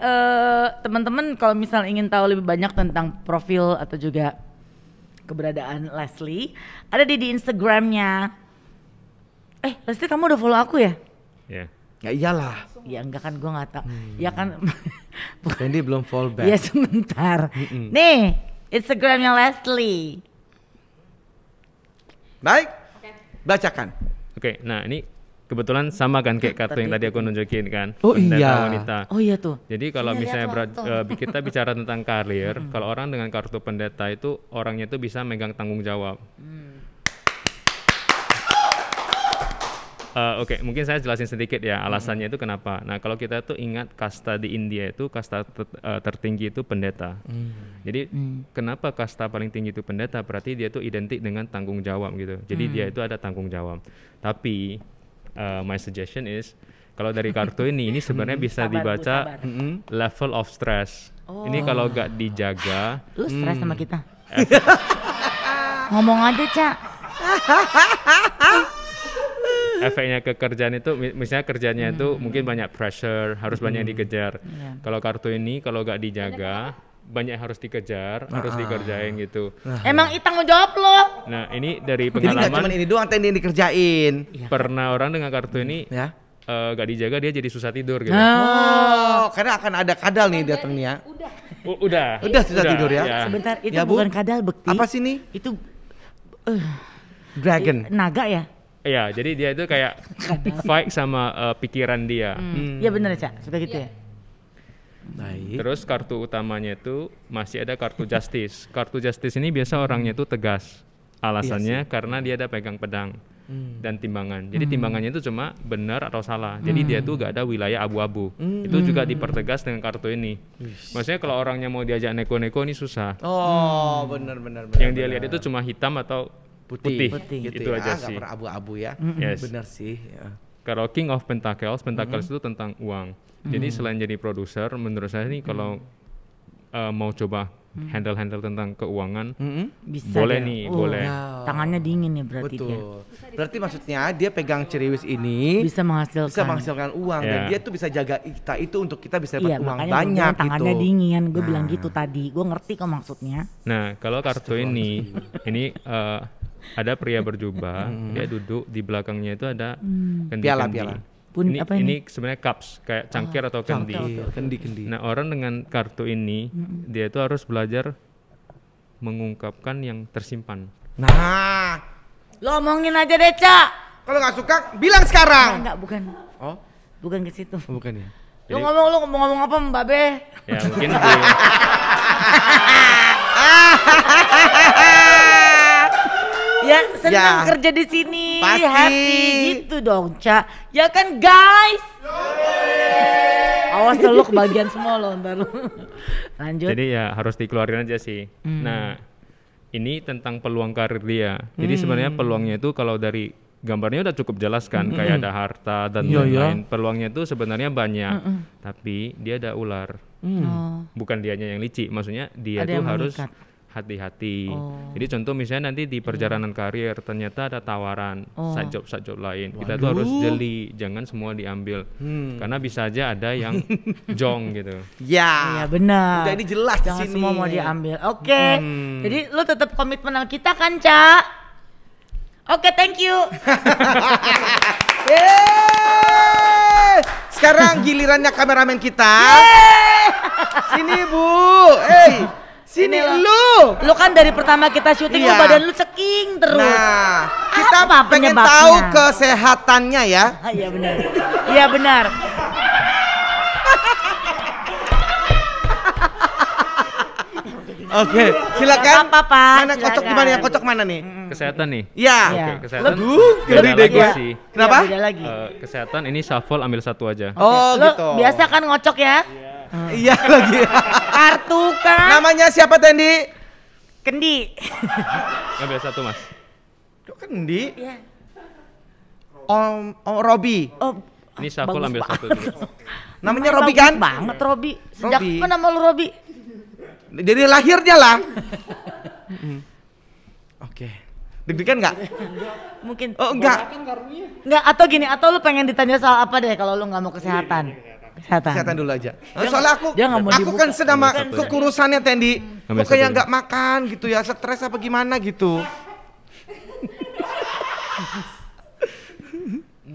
teman-teman kalau misal ingin tahu lebih banyak tentang profil atau juga keberadaan Leslie, ada di Instagramnya. Leslie kamu udah follow aku ya? Ya. Ya iyalah. Ya enggak kan, gue nggak tahu. Ya kan. Randy belum fall back. Ya sebentar. Nih Instagramnya Leslie. Baik. Bacakan. Oke, nah ini kebetulan sama kan kayak kartu yang tadi aku nunjukin kan. Oh Pendeta iya. wanita. Oh iya tuh. Jadi kalau Iya, misalnya lihat kita bicara tentang karir, kalau orang dengan kartu pendeta itu orangnya itu bisa megang tanggung jawab. Oke, mungkin saya jelasin sedikit ya alasannya itu kenapa. Nah, kalau kita tuh ingat kasta di India itu kasta tertinggi itu pendeta. Jadi kenapa kasta paling tinggi itu pendeta? Berarti dia tuh identik dengan tanggung jawab gitu. Jadi dia itu ada tanggung jawab. Tapi my suggestion is kalau dari kartu ini sebenarnya bisa dibaca level of stress. Ini kalau gak dijaga, Lu stres sama kita? Ngomong aja, Cak. efeknya ke kerjaan itu misalnya kerjanya itu mungkin banyak pressure, harus banyak yang dikejar. Kalau kartu ini kalau gak dijaga, banyak harus dikejar, harus dikerjain gitu. Emang tanggung jawab lo. Nah, ini dari Jadi nggak cuma pengalaman ini doang yang dikerjain. pernah orang dengan kartu ini Ya. gak dijaga dia jadi susah tidur gitu. Oh, karena akan ada kadal nih datangnya. Udah susah tidur ya. Sebentar, itu Ya, Bu. bukan kadal bekti. Apa sih nih? Itu Dragon. naga ya? Iya, jadi dia itu kayak fight sama pikiran dia. Iya bener Cak, sudah gitu ya. Baik. Terus kartu utamanya itu masih ada kartu justice. Kartu justice ini biasa orangnya itu tegas. Alasannya karena dia ada pegang pedang dan timbangan. Jadi timbangannya itu cuma benar atau salah. Jadi dia tuh gak ada wilayah abu-abu. Itu juga dipertegas dengan kartu ini. Maksudnya kalau orangnya mau diajak neko-neko ini susah. Oh, benar. Yang dia lihat itu cuma hitam atau putih. Gitu Itu ya. aja Nggak sih. pernah abu-abu ya. Yes. Benar sih. Ya. Kalau King of Pentacles, Pentacles itu tentang uang. Jadi selain jadi produser, menurut saya nih kalau mau coba handle tentang keuangan, Bisa boleh dia. nih, boleh. Tangannya dingin ya berarti dia. Betul. Berarti maksudnya dia pegang Ceriwis ini Bisa menghasilkan. uang dan Ya. dia tuh bisa jaga kita itu untuk kita bisa Iya, dapat uang makanya banyak gua bilang tangannya gitu. dingin. Gue bilang gitu tadi. Gue ngerti kok maksudnya. Nah, kalau kartu ini ada pria berjubah, dia duduk di belakangnya itu ada Piala. kendi-kendi. Pun Ini, apa ini sebenarnya cups, kayak cangkir atau kendi. Iya, kendi. Nah, orang dengan kartu ini, dia itu harus belajar mengungkapkan yang tersimpan. Nah, Lo omongin aja deh Cak. kalau nggak suka bilang sekarang. Enggak, bukan. Oh, Bukan ke situ. bukan ya. Lu ngomong apa Mbak Be? Ya, mungkin Ya senang Ya. kerja di sini, Pasti. happy gitu dong Cak. Ya kan guys? Awas lo kebagian semua lo ntar lo. Lanjut. jadi ya harus dikeluarin aja sih. Nah, ini tentang peluang karir dia. Jadi sebenarnya peluangnya itu kalau dari gambarnya udah cukup jelas kan, kayak ada harta dan lain-lain. Peluangnya itu sebenarnya banyak, tapi dia ada ular. Oh. Bukan dianya yang licik, maksudnya dia Ada tuh yang harus mengikat. hati-hati. Jadi contoh misalnya nanti di perjalanan karir ternyata ada tawaran side job lain. Kita tuh harus jeli, jangan semua diambil. Karena bisa aja ada yang jong gitu. Iya benar. Udah ini jelas di Jangan sini. semua mau diambil. Oke. Jadi lu tetap komitmen sama kita kan, Ca? Oke, thank you. Yeay! Sekarang gilirannya kameramen kita. Sini Bu, sini lu. Lu kan dari pertama kita syuting lu Iya. badan lu ceking terus. Nah, kita Apa pengen penyebabnya? tahu kesehatannya ya. Iya benar. Iya benar. Oke, silakan. Gak apa-apa, Pak. Mana kocok Silakan. gimana? Yang kocok mana nih? Kesehatan nih. Ya. Iya. Oke, kesehatan. Aduh, beda ngeri deh lagi gue. sih. Kenapa? Iya, beda lagi. Kesehatan ini shuffle ambil satu aja. Oh, Lu gitu. biasa kan ngocok ya? Iya lagi. Kartu kan? Namanya siapa Tendi? Kendi. Ambil satu Mas. Kok Kendi? Iya. Om Robi. Oh, Ini shuffle bagus ambil satu banget. dulu. Namanya Bagus Robi kan? banget Robi. Sejak Robi. mana nama lu Robi? Jadi lahirnya lah. Oke. Deg-degan nggak? Mungkin. Oh enggak. Enggak, atau gini, atau lu pengen ditanya soal apa deh kalau lu nggak mau kesehatan? Kesehatan dulu aja. Soalnya aku dia nggak mau aku dibuka. kan sedang kekurusannya Tendi. Ambil Kok kayak satu. nggak makan gitu ya, stres apa gimana gitu.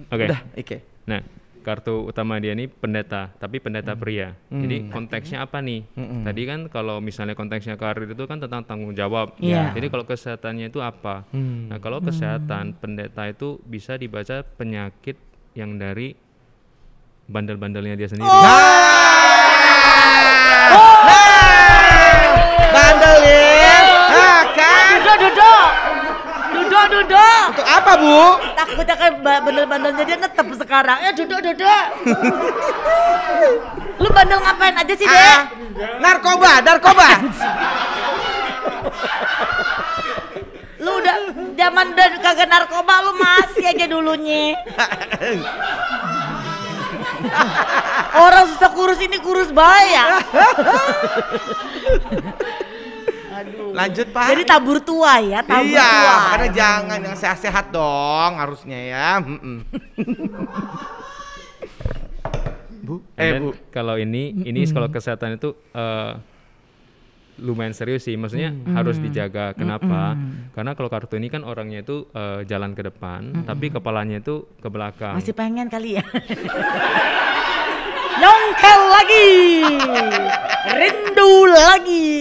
Oke. Udah, oke. Nah, kartu utama dia ini pendeta, tapi pendeta pria. Jadi konteksnya apa nih? Tadi kan kalau misalnya konteksnya karir itu kan tentang tanggung jawab. Iya. Jadi kalau kesehatannya itu apa? Nah, kalau kesehatan pendeta itu bisa dibaca penyakit yang dari bandel-bandelnya dia sendiri. Bandel ya. Nah, kan. Dudo. Untuk apa, Bu? Takutnya kan bandel-bandelnya dia netep sekarang. Ya Dudo. Lu bandel ngapain aja sih, Dek? Narkoba. Lu udah zaman dan kagak narkoba lu masih aja dulunya. Orang susah kurus ini kurus bahaya. Aduh. Lanjut, Pak. Jadi tabur tua ya, tabur Iya, tua. makanya jangan yang sehat-sehat dong harusnya ya. Bu, And then Bu. kalau ini kalau kesehatan itu lumayan serius sih, maksudnya harus dijaga. Kenapa? Karena kalau kartu ini kan orangnya itu jalan ke depan, tapi kepalanya itu ke belakang. Masih pengen kali ya. Nyongkel lagi. Rindu lagi.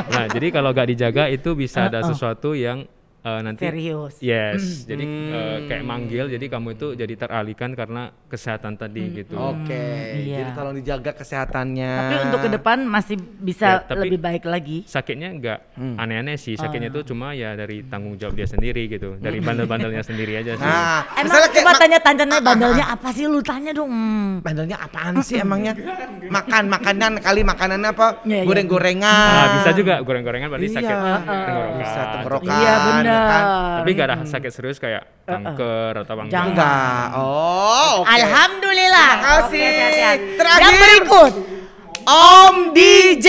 Nah, jadi kalau gak dijaga itu bisa ada sesuatu yang nanti Serius. Yes, jadi kayak manggil, jadi kamu itu jadi teralihkan karena kesehatan tadi gitu. Oke, Iya. jadi tolong dijaga kesehatannya. Tapi untuk ke depan masih bisa Ya, tapi lebih baik lagi. Sakitnya enggak aneh-aneh sih, sakitnya itu cuma ya dari tanggung jawab dia sendiri gitu, dari bandel-bandelnya sendiri aja sih. Nah, Emang misalnya kayak coba tanya-tanya bandelnya apa sih, lu tanya dong. bandelnya apaan sih emangnya? Makanan kali makanannya apa? Iya, iya. Goreng-gorengan. Nah, bisa juga goreng-gorengan berarti Iya, sakit tenggorokan. bisa tenggorokan. Iya benar. kan? Tapi gak ada sakit serius kayak kanker atau apa Jangan. Enggak. Oh, oke. Alhamdulillah. Terima kasih. Oke, sehat-sehat. Terakhir. Yang berikut. Om DJ.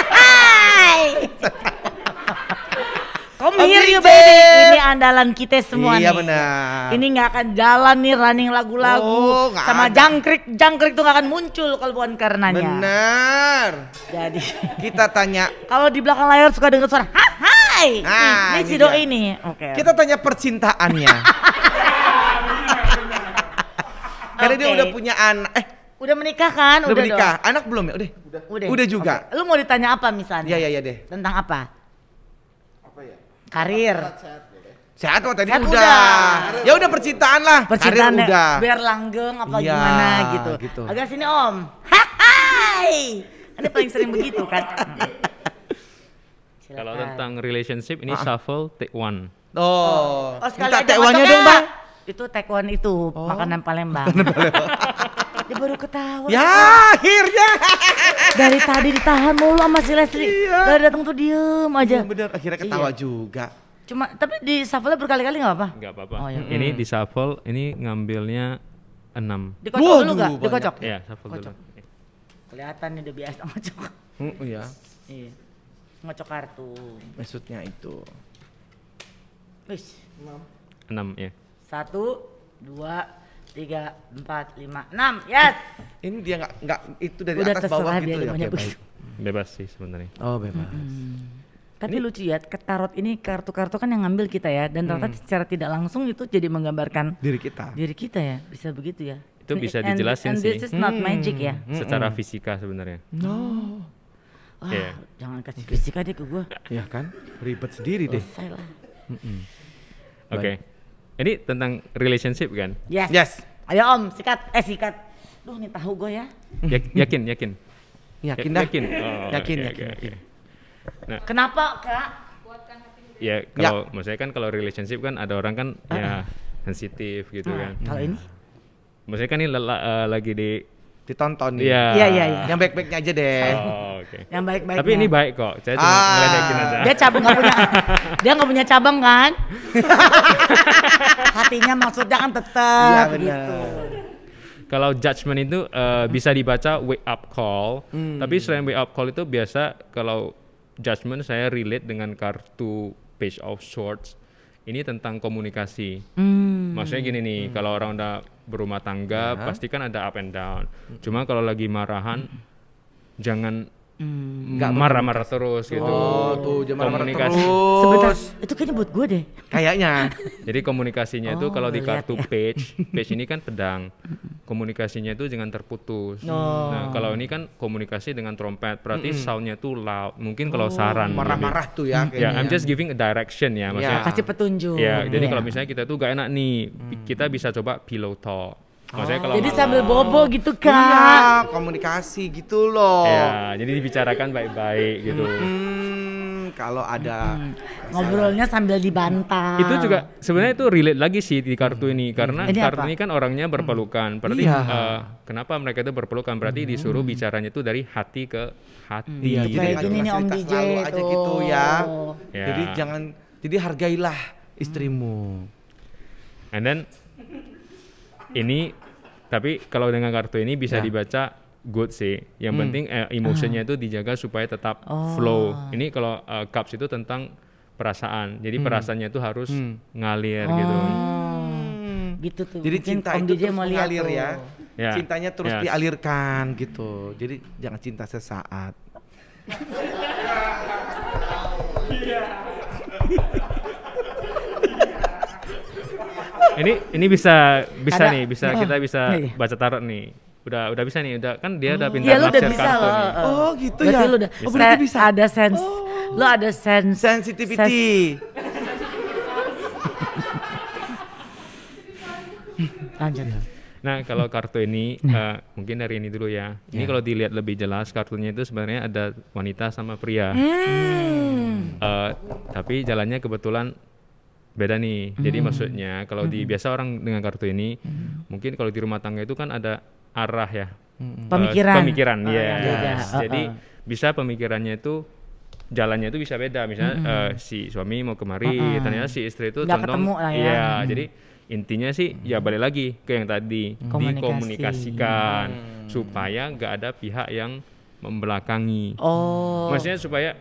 Hai. Come Om here you DJ. baby. Ini andalan kita semua Iya nih. benar. Ini nggak akan jalan nih running lagu-lagu Oh, nggak sama ada. jangkrik tuh nggak akan muncul kalau bukan karenanya. Benar. Jadi Kita tanya, kalau di belakang layar suka dengar suara hai. Nah, Ini ini si dia. doi ini. Oke. kita tanya percintaannya. Karena dia Oke. udah punya anak. Udah menikah kan? Udah menikah. dong. Anak belum ya? Udah. Udah juga. Oke. Lu mau ditanya apa misalnya? Iya deh. Tentang apa? Karir. Sehat kok tadi Sehat udah. udah. Ya udah percintaan lah. Percintaan Karir udah. biar langgeng apa Iya, gimana gitu. gitu. Agak sini Om. Hai. Ada paling sering begitu kan. Kalau Silakan. tentang relationship ini shuffle take one. Oh. Oh, sekali Minta aja tekwannya ngocoknya. dong, Mbak. Itu tekwan itu, makanan Palembang. Dia baru ketawa. Ya, akhirnya. Dari tadi ditahan mulu sama si Leslie. Iya. Dari datang tuh diem aja. Bener, akhirnya ketawa Iya. juga. Cuma tapi di shuffle berkali-kali nggak apa? Enggak apa-apa. Oh, iya. Ini di shuffle ini ngambilnya 6. Dikocok dulu Waduh, nggak? banyak. Dikocok. Iya, shuffle dulu. Kelihatan nih udah biasa ngocok. Iya. Iya. ngocok kartu. Maksudnya itu. Wis. 6 ya. 1, 2, 3, 4, 5, 6. Yes. Ini dia nggak itu dari Udah atas bawah terserah gitu dia ya. banyak Oke, baik. begitu. Bebas sih sebenarnya. Oh bebas. Tapi lucu ya, ke tarot ini kartu-kartu kan yang ngambil kita ya, dan ternyata secara tidak langsung itu jadi menggambarkan Diri kita. diri kita ya, bisa begitu ya. Itu bisa And- dijelasin and sih. this is not magic ya. Secara fisika sebenarnya. No. Wah, Iya. jangan kasih fisika deh ke gue. Ya kan, ribet sendiri deh. Saya lah. Oke. Ini tentang relationship kan? Yes. Yes. Ayo Om, sikat. Duh, nih tahu gue ya. Yakin. Yakin dah. Yakin. Oh, Yakin, oke, yakin, oke, yakin. oke. Nah, Kenapa, Kak? ya kalau maksudnya kan kalau relationship kan ada orang kan ya sensitif gitu kan. Kalau ini? Maksudnya kan ini lagi di Ditonton nih. Iya. Iya. Yang baik-baiknya aja deh. Oh, oke. Yang baik-baiknya. Tapi ini baik kok. Saya cuma ngeledekin aja. Dia cabang nggak punya, dia nggak punya cabang kan? Hatinya maksudnya kan tetap Iya, benar. gitu. Kalau judgment itu bisa dibaca wake up call. Tapi selain wake up call itu biasa kalau judgment saya relate dengan kartu Page of Swords. Ini tentang komunikasi. Maksudnya gini nih, kalau orang udah berumah tangga pasti kan ada up and down. Cuma kalau lagi marahan jangan marah-marah terus gitu. Oh, tuh jangan marah Komunikasi. terus. Sebentar, itu kayaknya buat gue deh. Kayaknya. Jadi komunikasinya itu kalau di lihat kartu ya. page ini kan pedang. Komunikasinya itu jangan terputus. Nah, kalau ini kan komunikasi dengan trompet, berarti soundnya tuh loud. Mungkin kalau saran. Marah-marah tuh ya Ya, kayaknya. I'm just giving a direction ya, maksudnya. Kasih petunjuk. Ya, jadi Iya. kalau misalnya kita tuh gak enak nih, kita bisa coba pillow talk. Maksudnya kalau Jadi malam- sambil bobo gitu Kak. Iya, komunikasi gitu loh. ya, jadi dibicarakan baik-baik gitu. Kalau ada Ngobrolnya sambil dibantah. Itu juga sebenarnya itu relate lagi sih di kartu ini karena Ini kartu apa? ini kan orangnya berpelukan. Berarti Iya. kenapa mereka itu berpelukan? Berarti disuruh bicaranya itu dari hati ke hati. Iya, jadi Kayak nggak gini cuma nih Om cerita DJ selalu aja tuh. gitu ya. Ya. Jadi hargailah istrimu. And then ini tapi kalau dengan kartu ini bisa Ya. dibaca good sih. Yang penting emotionnya itu dijaga supaya tetap flow. Ini kalau cups itu tentang perasaan. Jadi perasaannya itu harus ngalir gitu. Gitu tuh. Jadi Mungkin cinta Om itu DJ terus mau lihat mengalir tuh. ya. Ya. Cintanya terus Yes. dialirkan gitu. Jadi jangan cinta sesaat. Ini bisa Ada- nih, bisa Oh, kita bisa iya. baca tarot nih. Udah bisa nih, udah kan dia udah pintar Iya lu udah nafsir bisa kartu loh. nih. Oh, gitu Berarti ya? Lu udah, Oh, berarti bisa. Ada sense. Lu ada sense. Sensitivity. Lanjut. Nah, kalau kartu ini mungkin dari ini dulu ya. Ini kalau dilihat lebih jelas kartunya itu sebenarnya ada wanita sama pria. Tapi jalannya kebetulan beda nih. Jadi maksudnya kalau di biasa orang dengan kartu ini mungkin kalau di rumah tangga itu kan ada arah ya. Pemikiran. Pemikiran, Oh, yes. yang beda. Jadi bisa pemikirannya itu jalannya itu bisa beda. Misalnya si suami mau kemari, ternyata si istri itu Nggak ketemu lah ya. Iya, jadi intinya sih ya balik lagi ke yang tadi Komunikasi. dikomunikasikan supaya nggak ada pihak yang membelakangi. Oh. Maksudnya supaya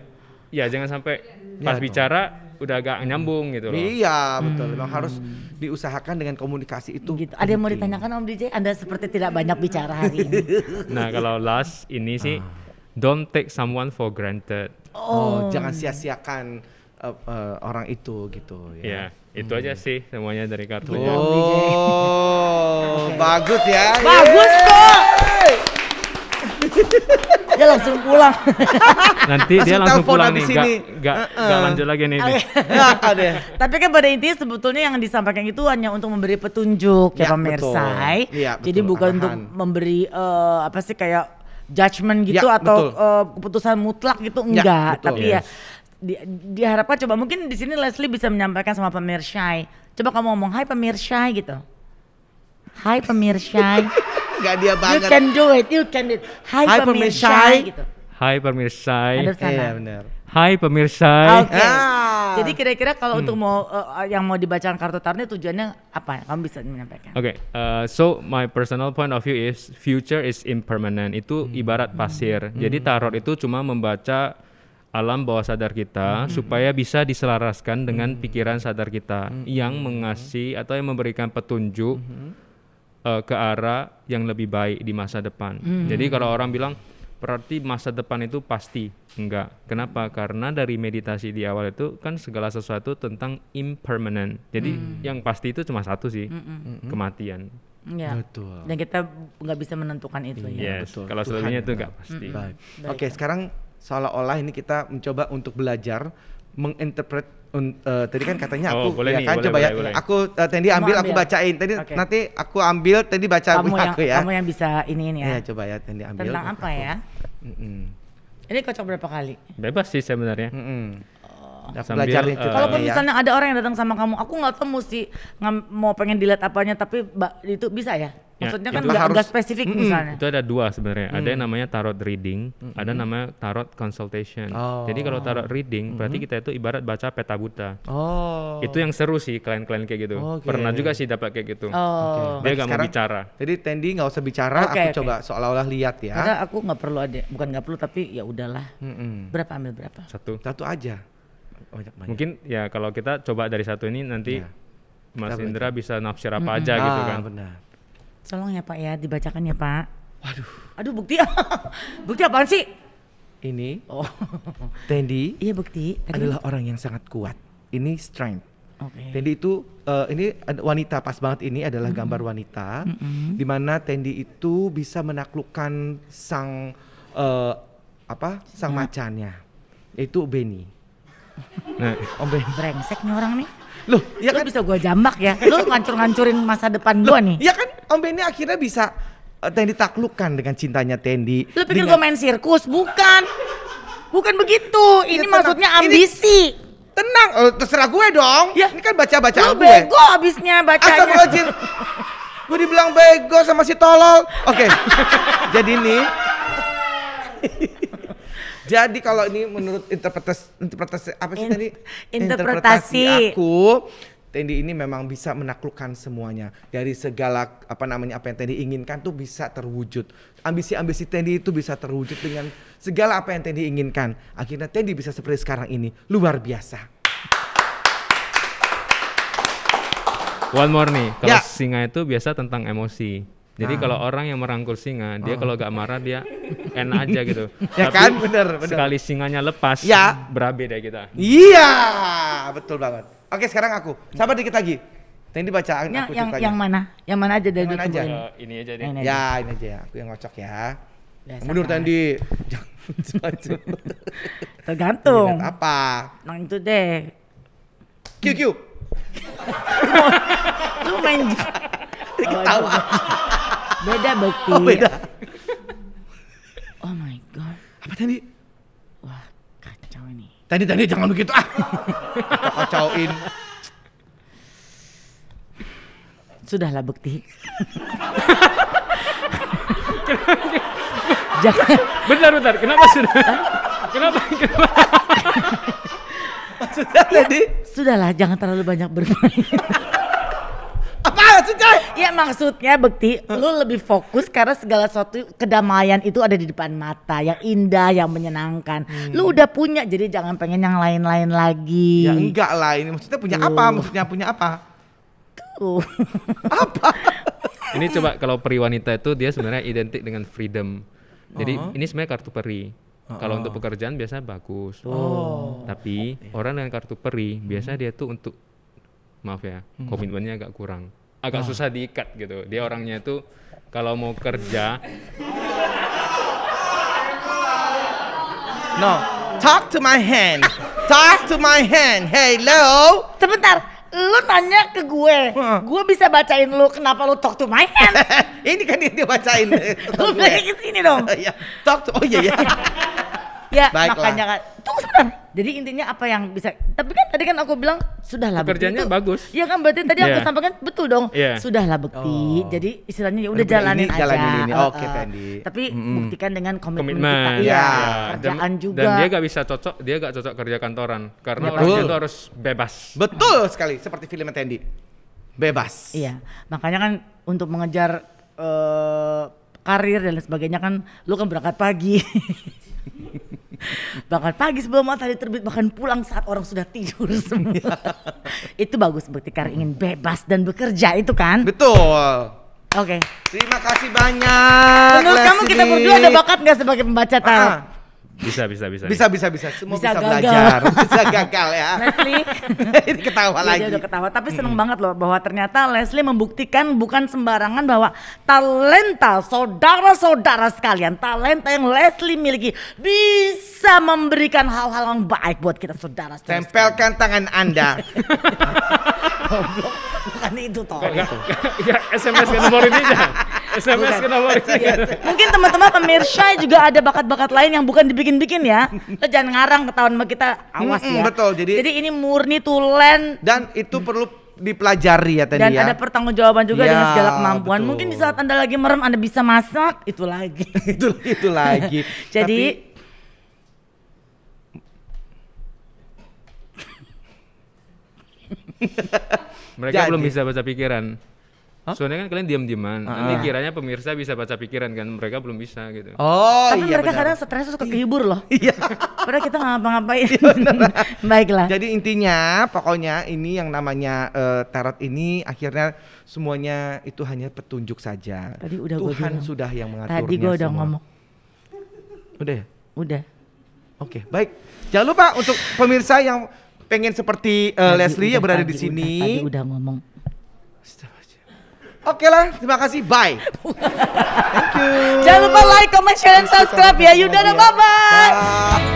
ya jangan sampai pas bicara udah agak nyambung gitu loh. Iya, betul. Memang harus diusahakan dengan komunikasi itu. Gitu. Ada yang mau ditanyakan Om DJ? Anda seperti tidak banyak bicara hari ini. Nah, kalau last ini sih don't take someone for granted. Oh, jangan sia-siakan orang itu gitu Ya, ya. itu aja sih semuanya dari kartunya. Oh, bagus ya. Bagus kok. Dia langsung pulang. Nanti dia Langsung langsung telepon pulang habis nih, ini. nggak lanjut lagi nih. Ada. Tapi kan pada intinya sebetulnya yang disampaikan itu hanya untuk memberi petunjuk ya Ya, pemirsa. betul. Iya, Jadi betul, bukan arahan. untuk memberi apa sih kayak judgement gitu Ya, atau betul. keputusan mutlak gitu Ya, enggak. betul. Tapi ya diharapkan coba mungkin di sini Leslie bisa menyampaikan sama pemirsa. Coba kamu ngomong hai pemirsa gitu. Hai pemirsa. Enggak dia You banget. can do it, you can do it. Hai Hai pemirsa pemirsa. gitu. Hai pemirsa. Ada sana. Iya, benar. Hai pemirsa. Oke. Ah. Jadi kira-kira kalau untuk mau yang mau dibacakan kartu tarotnya tujuannya apa? Kamu bisa menyampaikan. Oke, so my personal point of view is future is impermanent. Itu ibarat pasir. Jadi tarot itu cuma membaca alam bawah sadar kita supaya bisa diselaraskan dengan pikiran sadar kita yang mengasih atau yang memberikan petunjuk ke arah yang lebih baik di masa depan. Jadi kalau orang bilang berarti masa depan itu pasti, enggak. Kenapa? Karena dari meditasi di awal itu kan segala sesuatu tentang impermanent. Jadi yang pasti itu cuma satu sih, kematian. Ya. Betul. Dan kita nggak bisa menentukan itu ya. Yes, betul. kalau Tuhan selebihnya itu yang enggak pasti. Baik. Baik. Oke, sekarang seolah-olah ini kita mencoba untuk belajar menginterpret tadi kan katanya aku boleh ya nih, kan boleh, coba ya. boleh. Aku Tendi ambil, aku ambil. bacain. Tadi Oke. nanti aku ambil, Tendi baca aku ya. Kamu yang bisa ini Iya, ya. coba ya Tendi ambil. Tentang apa ya? Ini kocok berapa kali? Bebas sih sebenarnya. Aku Sambil, belajar itu. Kalaupun ya. misalnya ada orang yang datang sama kamu, aku nggak tahu mesti mau pengen dilihat apanya, tapi itu bisa ya? Ya, Maksudnya kan itu nggak harus- spesifik misalnya. Itu ada dua sebenarnya. Ada yang namanya tarot reading, ada namanya tarot consultation. Oh. Jadi kalau tarot reading berarti kita itu ibarat baca peta buta. Oh. Itu yang seru sih klien-klien kayak gitu. Oke. Pernah juga sih dapat kayak gitu. Oh. Dia nggak mau Sekarang- bicara. Jadi Tendi nggak usah bicara, Oke, aku oke. coba seolah-olah lihat ya. Karena aku nggak perlu ada, bukan nggak perlu tapi ya udahlah. Berapa ambil berapa? Satu. Satu aja. Banyak. Mungkin ya kalau kita coba dari satu ini nanti Iya. Mas Kita Indra bisa nafsir apa aja gitu kan. Benar. Tolong ya Pak ya, dibacakan ya Pak. Aduh bukti. Bukti apaan sih? Ini Oh. Tendi Iya bukti. Tadi- adalah orang yang sangat kuat. Ini strength. Oke. Tendi itu ini ada wanita, pas banget ini adalah gambar wanita di mana Tendi itu bisa menaklukkan sang sang macannya, yaitu Benny. Nah, Om Benny. Brengsek nih orang nih. Loh, ya Lu kan? bisa gua jambak ya. Lu ngancur-ngancurin masa depan gua nih. Ya kan Om Benny akhirnya bisa Tendi taklukkan dengan cintanya Tendi. Lu pikir dengan- gua main sirkus? Bukan. Bukan begitu. Ini tenang. maksudnya Ini- ambisi. Tenang, terserah gue dong. Ya. Ini kan baca-bacaan Lu gue. bego abisnya bacanya. Astagfirullahaladzim. Gue dibilang bego sama si tolol. Oke. Jadi nih. Jadi kalau ini menurut interpretasi apa sih tadi? Interpretasi. Aku, Tendi ini memang bisa menaklukkan semuanya. Dari segala apa yang Tendi inginkan tuh bisa terwujud. Ambisi-ambisi Tendi itu bisa terwujud dengan segala apa yang Tendi inginkan. Akhirnya Tendi bisa seperti sekarang ini. Luar biasa. one more nih. Kalau Ya. singa itu biasa tentang emosi. Jadi kalau orang yang merangkul singa, dia kalau gak marah dia enak aja gitu. Ya Tapi kan? Bener. sekali singanya lepas, Ya. berabe deh kita. Iya, betul banget. Oke, sekarang aku. Sabar dikit lagi. Tendi bacaan aku ceritanya. Yang mana? Yang mana aja dari Yang mana dulu aja? ini? Ini aja deh. Ini. Ya, ini aja ya. Aku yang ngocok ya. Biasa Mundur kan? Tendi. Jangan maju. Tergantung. Lihat apa? Nah itu deh. QQ. Lu main Ketawa. beda bukti. Oh, beda. Oh my god. Apa Tendi? Wah, kacau ini. Tendi jangan begitu ah. Kacauin. Sudahlah bukti. Jangan. Bentar. Kenapa sudah? Kenapa? Maksudnya Tendi? Sudahlah, jangan terlalu banyak bermain. Apa maksudnya? Ya maksudnya bukti, lu lebih fokus karena segala sesuatu kedamaian itu ada di depan mata, yang indah, yang menyenangkan. Lu udah punya, jadi jangan pengen yang lain-lain lagi. Ya enggak lah, ini maksudnya punya apa? Maksudnya punya apa? Tuh. Ini coba kalau peri wanita itu dia sebenarnya identik dengan freedom. Jadi ini sebenarnya kartu peri. Kalau untuk pekerjaan biasanya bagus. Tapi orang dengan kartu peri biasanya dia tuh untuk maaf ya, komitmennya agak kurang. Agak susah diikat gitu. Dia orangnya tuh kalau mau kerja No, talk to my hand. Talk to my hand. Hello. Sebentar, lu nanya ke gue bisa bacain lu kenapa lu talk to my hand. Ini kan dia bacain. Lu balik ke sini dong. Ya, talk to. Oh iya ya. Ya Baiklah. makanya kan, tunggu sebentar. Jadi intinya apa yang bisa, tapi kan tadi kan aku bilang sudahlah bukti pekerjaannya itu. bagus. Iya kan berarti tadi aku Iya. sampaikan betul dong. Iya. Sudahlah bukti. Jadi istilahnya ya udah Udah jalanin ini, aja. jalanin ini. Oke, Heeh. Tendi. Tapi buktikan dengan komitmen, Komitmen. kita. Iya. Ya. Kerjaan juga. Dan dia gak bisa cocok, dia gak cocok kerja kantoran karena Betul. orangnya itu harus bebas. Betul sekali, seperti film Tendi. Bebas. Iya. Makanya kan untuk mengejar karir dan lain sebagainya kan lu kan berangkat pagi. Bahkan pagi sebelum matahari terbit, bahkan pulang saat orang sudah tidur semua. Itu bagus, berarti Kari ingin bebas dan bekerja itu kan? Betul. Oke. Terima kasih banyak. Menurut kamu kita berdua ada bakat nggak sebagai pembaca tarot? Bisa. Bisa. Semua Bisa bisa, gagal. belajar. Bisa gagal ya. Leslie, Ini ketawa Iya, lagi. dia udah ketawa. Tapi seneng banget loh bahwa ternyata Leslie membuktikan bukan sembarangan bahwa talenta saudara-saudara sekalian, talenta yang Leslie miliki bisa memberikan hal-hal yang baik buat kita saudara. Tempelkan tangan Anda. Bukan itu toh. Ya, SMS ke nomor ini aja. SMS ke nomor ini. Mungkin teman-teman pemirsa juga ada bakat-bakat lain yang bukan dibikin-bikin ya. Lo jangan ngarang ketahuan sama kita, awas ya. Betul, jadi ini murni tulen. dan itu perlu dipelajari ya tadi Dan ya. ada pertanggungjawaban juga Ya, dengan segala kemampuan. betul. Mungkin di saat Anda lagi merem Anda bisa masak, itu lagi. itu lagi. Jadi Mereka Jadi. belum bisa baca pikiran. Soalnya kan kalian diam-diaman. Nanti kiranya pemirsa bisa baca pikiran kan, mereka belum bisa gitu. Oh tapi iya mereka benar. kadang stres suka kehibur loh. Iya. Padahal kita nggak ngapa-ngapain. Baiklah. Jadi intinya pokoknya ini yang namanya tarot ini akhirnya semuanya itu hanya petunjuk saja. Tadi udah gua Tuhan bilang. sudah yang mengaturnya. Tadi gue udah semua. ngomong. Udah ya? Udah. Oke, baik. Jangan lupa untuk pemirsa yang pengen seperti Leslie yang berada di Tadi sini. udah ngomong. Oke lah, terima kasih. Bye. Thank you. Jangan lupa like, comment, share, dan subscribe ya. Yaudah, bye-bye. Bye.